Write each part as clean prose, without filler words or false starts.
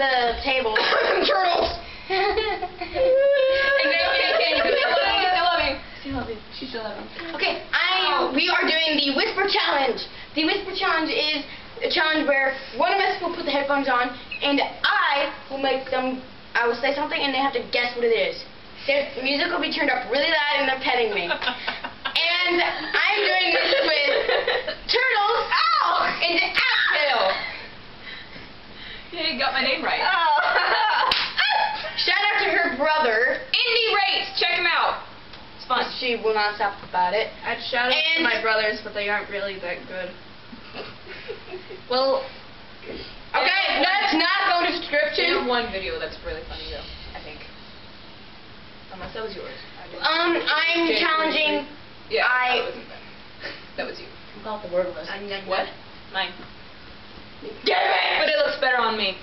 the table. Turtles! She still love me. Okay, we are doing the whisper challenge. The whisper challenge is a challenge where one of us will put the headphones on, and I will say something, and they have to guess what it is. The music will be turned up really loud, and they're petting me. And I'm doing this with Turtles and Axel. Yeah, you got my name right. Shout out to her brother. Indie Rates, check him out. It's fun. She will not stop about it. I'd shout out to my brothers, but they aren't really that good. Well, okay, let's not go to they description. have one video that's really funny though, I think. Unless that was yours. I'm challenging. Yeah, that was you. I thought the word was. What? Mine. Damn it! But it looks better on me.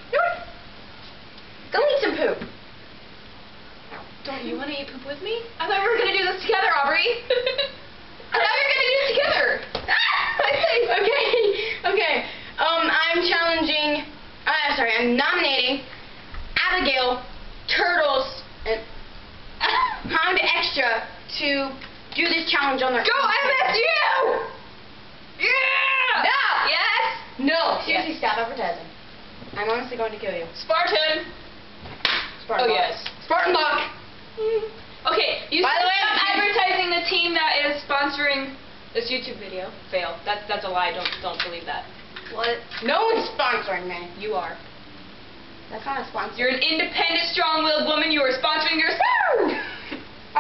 Go eat some poop. Don't you want to eat poop with me? I thought we were going to do this together, Aubrey. I thought we were going to do it together. Okay. I'm nominating Abigail, Turtles, and Pound Extra to do this challenge on their Go MSU! Yeah! No! Yes? No! Seriously, stop advertising. I'm honestly going to kill you. Spartan! Spartan Oh, Lock. yes. Spartan Lock! Okay, you By the way, stop advertising the team that is sponsoring this YouTube video. Fail. That's a lie. Don't believe that. What? No one's sponsoring me. You are. That's not a sponsor. You're an independent, strong-willed woman. You are sponsoring yourself.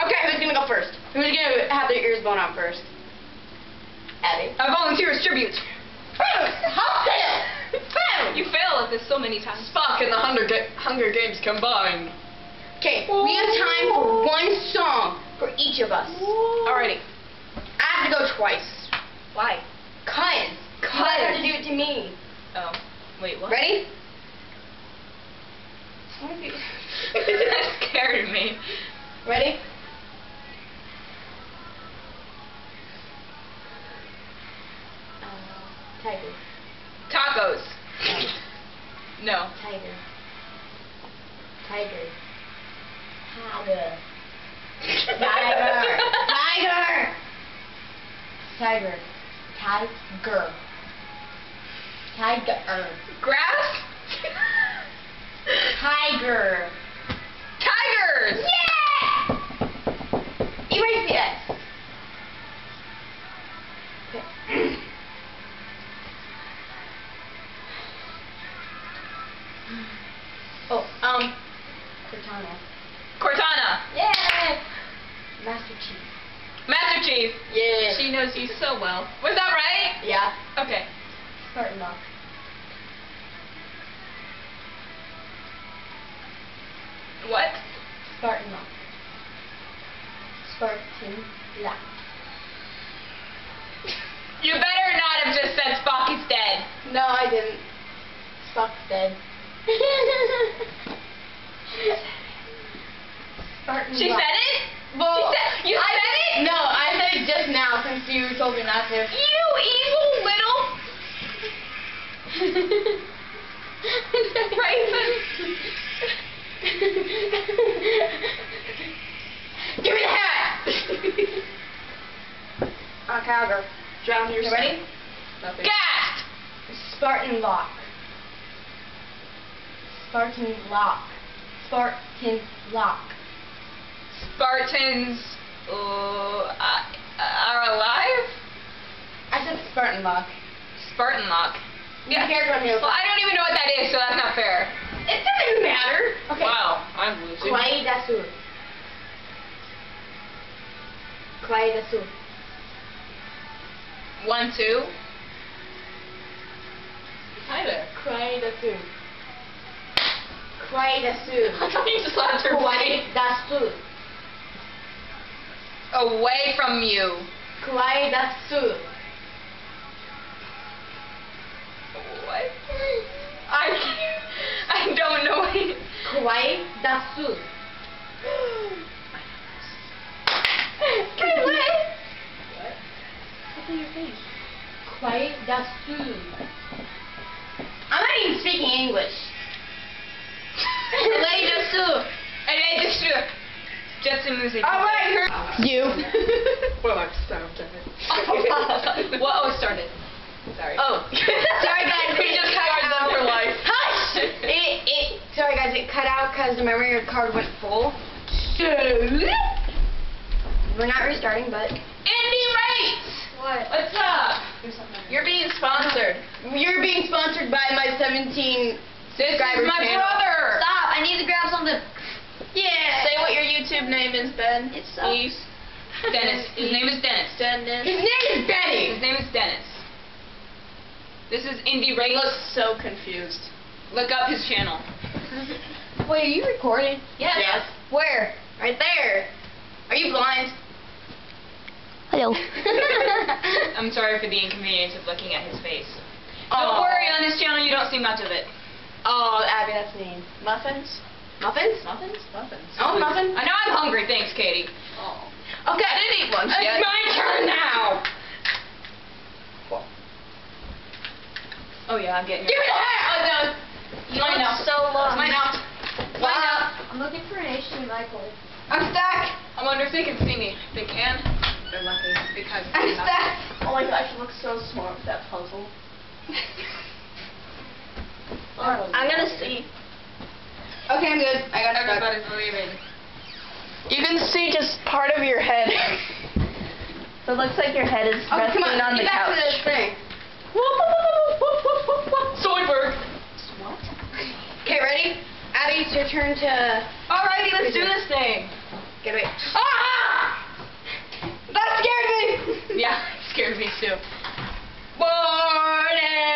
Okay, who's gonna go first? Who's gonna have their ears blown out first? Abby. I volunteer as tribute. How fail? You fail at this so many times. Spock and the Hunger Games combined. Okay, we have time for one song for each of us. Alrighty. I have to go twice. Why? Cause you have to do it to me. Oh. Wait, what? Ready? That scared me. Ready? Tiger. Tacos. No. Tiger. Tiger. Tiger. Tiger. Tiger. Tiger. Tiger. Grass? Tiger. Tigers! Yeah! Erase the S. Okay. Oh, Cortana. Cortana. Yeah! Master Chief. Master Chief. Yeah. She knows you so well. Was that right? Yeah. Okay. Spartan Lock. What? Spartan Lock. Spartan Lock. You better not have just said Spock is dead. No, I didn't. Spock's dead. Spartan She Lock. said it? Well, You said it? No, I said it just now since you told me not to. You evil little raven. Give me the hat! Calgar. Drown You yourself. ready? Nothing. Gassed. Spartan Lock. Spartan Lock. Spartan Lock. Spartans are alive? I said Spartan Lock. Spartan Lock. Yeah. Well, I don't even know what that is, so that's not fair. It doesn't matter. Okay. Wow, I'm losing. Kwai Dasur. Kwai Dasur. 1, 2. Hi there. Kwai Dasur. Kwai Dasur. I thought you just slapped her Kwai face. Dasur. Away from you. Kwai Dasur. What? I don't know it. Kwai Dasur. Get away. What? What's in your face? Kwai Dasur. I'm not even speaking English. Lady Jutsu. Jutsu music. Alright, you. Well, I'm starved at it. What? Oh, it started. Sorry. Oh. Sorry guys, We just cut them for life. Hush! Sorry guys, it cut out because the memory card went full. So, we're not restarting, but Indie Rates! what? What's up? You're being sponsored. You're being sponsored by my 17 This is subscriber my channel. brother. Stop! I need to grab something. Yeah. Say what your YouTube name is, Ben. It's Please. Dennis. His name is Dennis. Dennis. His name is His Benny. name is Dennis. This is Indie Rates. He looks so confused. Look up his channel. Wait, are you recording? Yes. Yes. Where? Right there. Are you blind? Hello. I'm sorry for the inconvenience of looking at his face. Oh. Don't worry, on this channel you don't see much of it. Oh, Abby, that's mean. Muffins? Muffins? Muffins? Muffins. Oh, muffin. I know I'm hungry, thanks, Katie. Oh. Okay. I didn't eat lunch It's yet. my turn now. Oh yeah, I'm getting Give me it. that. Oh no. You Mine look now. so lost. Mine out. Wow. Mine out. I'm looking for an HDMI cord. I'm stuck. I wonder if they can see me. They can. They're lucky because I'm stuck. oh my gosh, you look so smart with that puzzle. I'm gonna see. Okay, I'm good. I got stuck. Everybody's leaving. You can see just part of your head. So it looks like your head is Oh, resting come on. on the Get back couch. to this thing. Zoidberg. What? Okay, ready? Abby, it's your turn to... Alrighty, let's do this thing. Get away. Ah! That scared me! Yeah, it scared me too.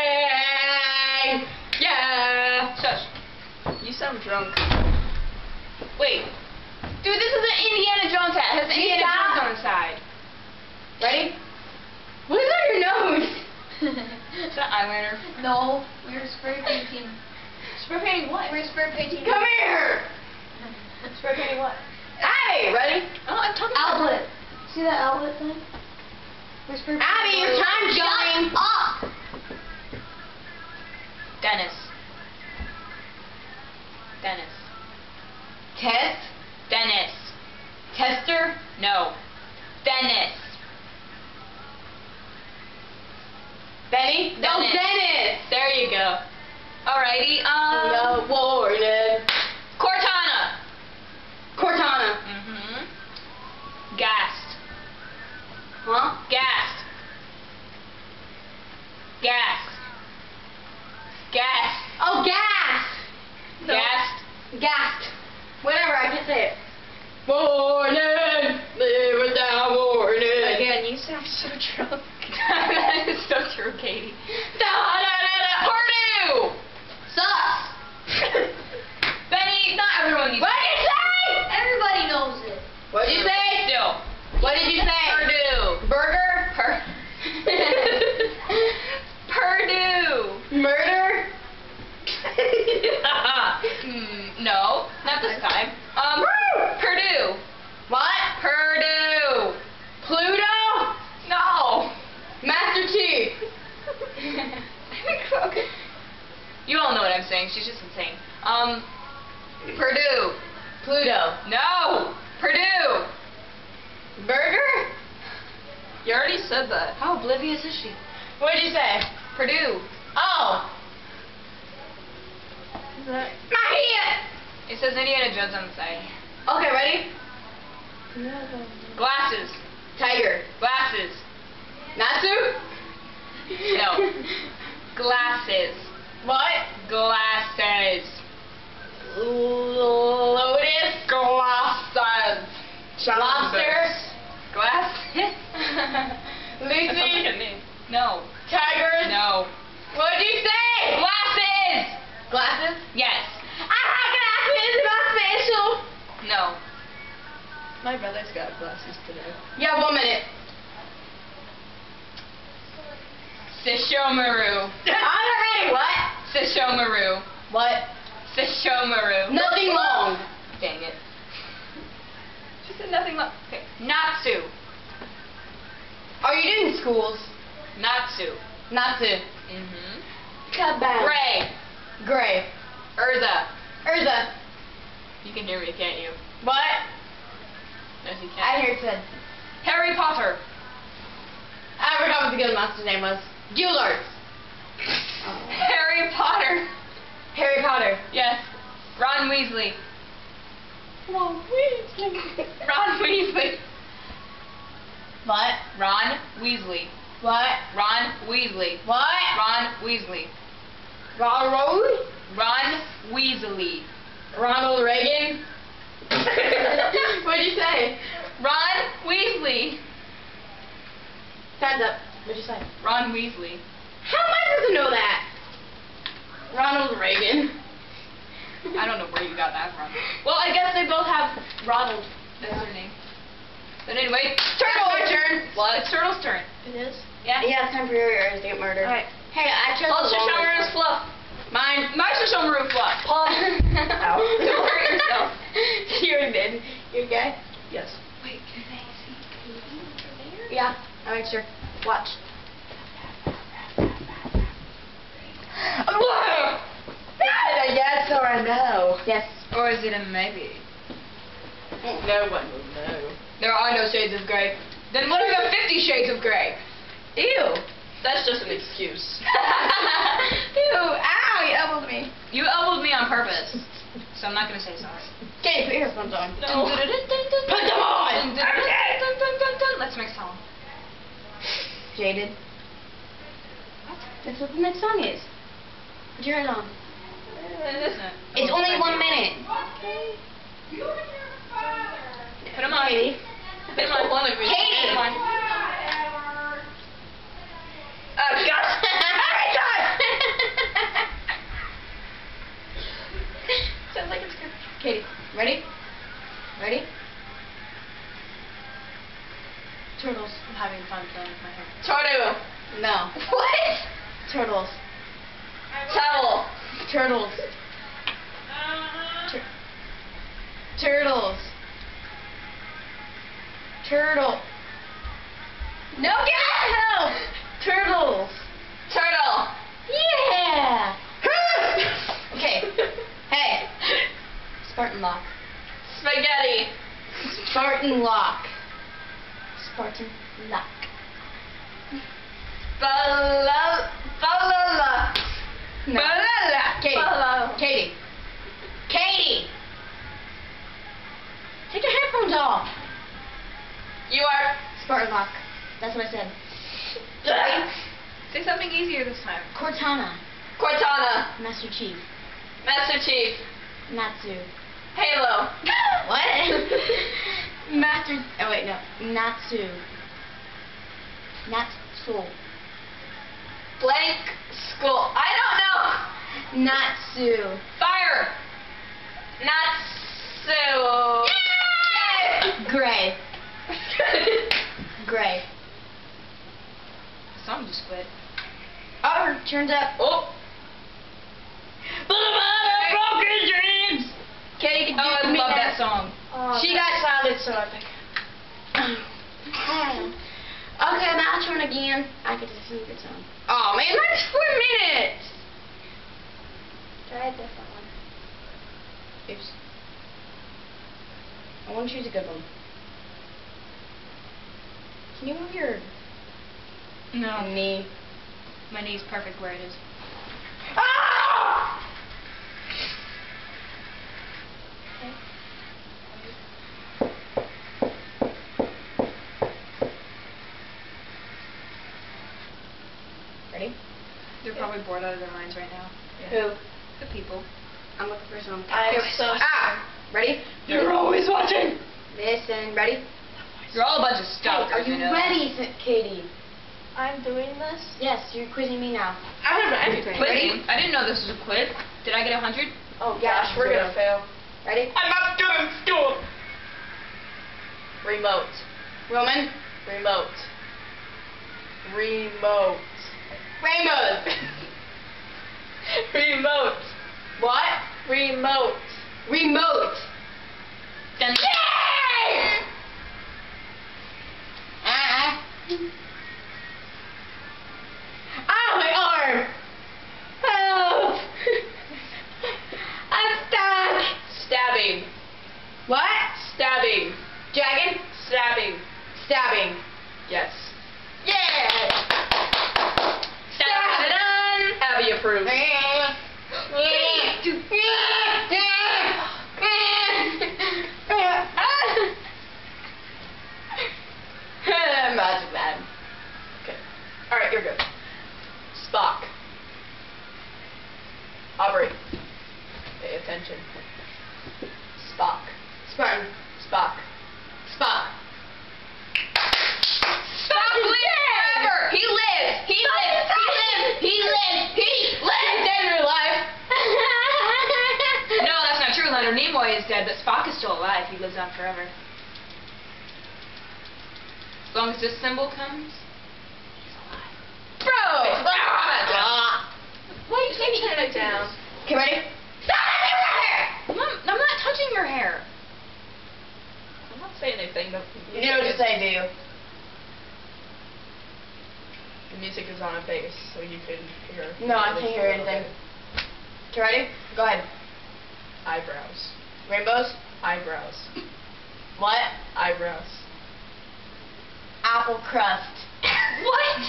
Morning! Yeah. Shush. You sound drunk. Wait. Dude, this is an Indiana Jones hat. It has Indiana Stop. Jones on the side. Ready? What is on your nose? Is that eyeliner? No, we were spray painting. Spray painting what? We're spray painting. Come here! Spray painting what? Hey, ready? Oh, I'm talking Outlet. See that outlet thing? We're spray painting. Abby, your time's going. Shut up! Dennis. Dennis. Test? Dennis. Tester? No. Dennis. Benny? No, Dennis. Dennis! There you go. Alrighty, No, morning. Cortana. Cortana. Mm-hmm. Gassed. Huh? Gassed. Gassed. Gassed. Oh, gas! Gassed. Gassed. Whatever, I can say it. Morning! Live without morning. Again, you sound so drunk. That is so true, Katie. Da-da-da-da. Purdue! Sucks! Benny, not everyone needs What did you say? Everybody knows it. What did you say? Still. What did you say? Purdue. Burger? Purdue. Murder? No, not this time. Purdue. What? Purdue. Pluto? No. Master Chief? You all know what I'm saying. She's just insane. Purdue. Pluto. No. Purdue. Burger? You already said that. How oblivious is she? What did you say? Purdue. Oh. My hand! It says Indiana Jones on the side. Okay, ready? Glasses. Tiger. Glasses. Natsu? No. Glasses. What? Glasses. Lotus? Glasses. Lobster? Glasses. Lucy? No. Tigers? No. What did you say? Glasses. Glasses? Yes. I have glasses! Not special! No. My brother's got glasses today. Yeah, 1 minute. Sesshomaru. I'm not ready. What? Sesshomaru. What? Sesshomaru. Nothing long. Dang it. She said nothing but... Okay. Natsu. Are you doing schools? Natsu. Natsu. Mm-hmm. Kabam. Gray. Gray. Urza. Urza. You can hear me, can't you? What? Yes, you can. I heard it said. Harry Potter. I forgot what the good monster's name was. Jewelers. Harry Potter. Harry Potter. Yes. Ron Weasley. Ron Weasley. Ron Weasley. What? Ron Weasley. What? Ron Weasley. What? Ron Weasley. Ronald? Ron Weasley. Ronald Reagan? What'd you say? Ron Weasley. Hands up. What'd you say? Ron Weasley. How am I supposed to know that? Ronald Reagan. I don't know where you got that from. Well, I guess they both have Ronald. That's their name. But anyway, Turtle! My turn. well, it's Turtle's turn. It is? Yeah. Yeah, it's time for your ears to get murdered. Alright. Hey, I chose Let's the just wrong show one. her fluff. Mine. Nice to show her fluff. Paul. Ow. Don't hurt yourself. You already did. You okay? Yes. Wait, can they see Katie over there? Yeah. I'll make sure. Watch. I guess, or I know. Yes. Or is it a maybe? No one will know. There are no shades of grey. Then what are the 50 shades of grey? Ew. That's just an excuse. Ew. Ow, you elbowed me. You elbowed me on purpose. So I'm not going to say sorry. Okay, put your earphones on. No. Put them on! Let's make a song. Jaded. That's what the next song is. Put your ears on. It isn't. It's only 1 minute. Put them on. Katie. Put them on. One of you. Katie. Put 'em on. Oh, gosh. Every time! Sounds like it's good. Katie, ready? Ready? Turtles. I'm having fun playing with my hair. Tornado. No. What? Turtles. Towel. Turtles. Turtles. Turtle. No, get help! Turtles. Turtle. Yeah. Okay. Hey. Spartan lock. Spaghetti. Spartan lock. Spartan lock. Balala. No. Balala. Katie. Balala. Katie. Katie. Take your headphones off. You are. Spartan lock. That's what I said. Say something easier this time. Cortana. Cortana. Master Chief. Master Chief. Natsu. Halo. What? Master. Oh wait, no. Natsu. Natsu. Blank school. I don't know. Natsu. Fire. Natsu. Yay! Gray. Gray. The song just quit. Oh, turns up. Oh. Broken dreams. Katie, can Oh, I you love that song. She got sounded so epic. Okay, my turn again. I get to sing a good song. Oh man, that's 4 minutes. Try a different one. Oops. I want to choose a good one. Can you move your No. knee? My knee's perfect where it is. Ah! Ready? They're probably bored out of their minds right now. Who? The people. I'm looking for some. I'm Here. so Ready? You're always watching. Listen. Ready? You're all a bunch of Hey, stalkers. are you know. ready, Katie? I'm doing this. Yes, you're quizzing me now. I have anything. Ready? Quizzing? I didn't know this was a quiz. Did I get 100? Oh Yeah, gosh, we're gonna fail. Ready? I'm not doing school. Remote. Roman? Remote. Remote. Rainbows. Remote. What? Remote. Remote. Then Yay! Ow, my arm! Help! I'm stuck! stabbing. attention. Spock. Spartan. Spock. Spock. Spock lives forever! He lives! He lives! He lives! He lives! He lives! Dead in real life. No, that's not true. Leonard Nimoy is dead, but Spock is still alive. He lives on forever. As long as this symbol comes, he's alive. Bro! Why you can't turn it down? Okay, ready? Stop touching my hair! I'm not touching your hair. I'm not saying anything, but You know what to say, do you? the music is on a bass, so you can hear. No, I can't hear anything. Okay, ready? Go ahead. Eyebrows. Rainbows? Eyebrows. What? Eyebrows. Apple crust. What?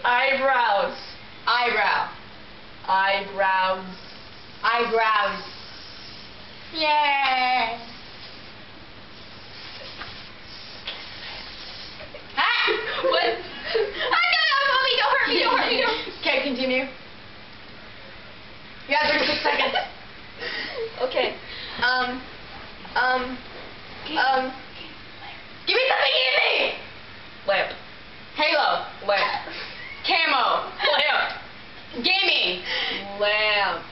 Eyebrows. Eyebrow. Eyebrows. Eyebrows. Yeah. Ah! What? No, mommy, don't hurt me, don't hurt me, don't. Okay, continue. You have 36 seconds. Okay. Give me something easy! Lamp. Halo. Lamp. Camo. Lamp. Gaming. Lamp.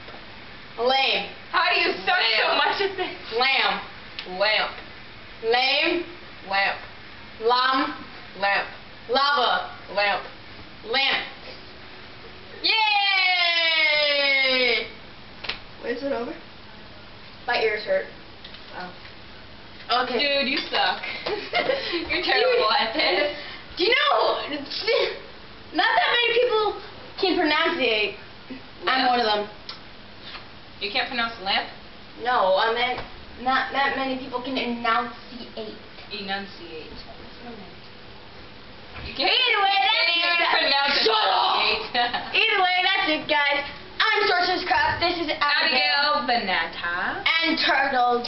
Lame. How do you suck so much at this? Lamb. Lamp. Lame. Lamp. Lamb. Lamp. Lava. Lamp. Lamp. Yay! Wait, is it over? My ears hurt. Oh. Okay. Dude, you suck. You're terrible at this. Do you know, not that many people can pronunciate. I'm Lamp? one of them. You can't pronounce lamp? No, I meant not that many people can enunciate. Enunciate. You Either way, that's can't even it. pronounce Shut up! enunciate. Either way, that's it, guys. I'm Sorcerer's Craft. This is Abigail Banata. and Turtle.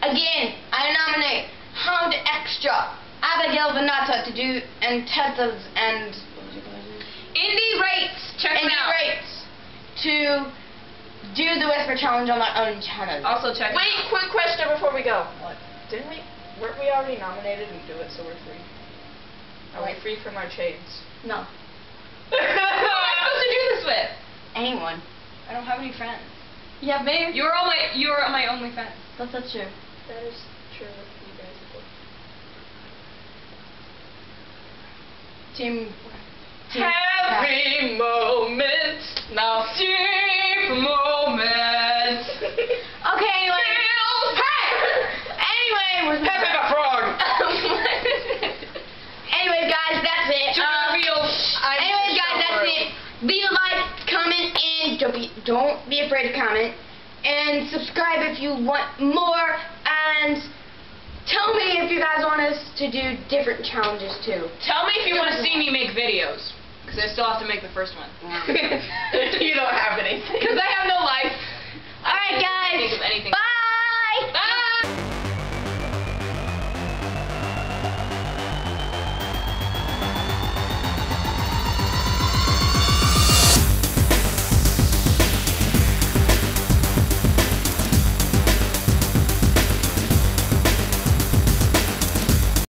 Again, I nominate Hound Extra, Abigail Vanata to do, and Tethas and Indie Rates. Check them Indie out. Rates to do the Whisper Challenge on my own channel. Also check Wait, them out. quick question before we go. What? Weren't we already nominated and do it, so we're free? Are we free from our chains? No. Who am I supposed to do this with? Anyone. I don't have any friends. You have me? You are my only friend. That's true. That is true with you guys. Team. Happy moments. Now deep moments. Okay, anyway. Anyway, where's my Pepe the Frog. Anyway, guys, that's it. Anyway, guys, that's it. Leave a like, comment, and don't be afraid to comment. And subscribe if you want more. And tell me if you guys want us to do different challenges too. Tell me if you want to see me make videos, because I still have to make the first one. You don't have anything. Because I have no life. Alright, guys. Think of anything. Bye.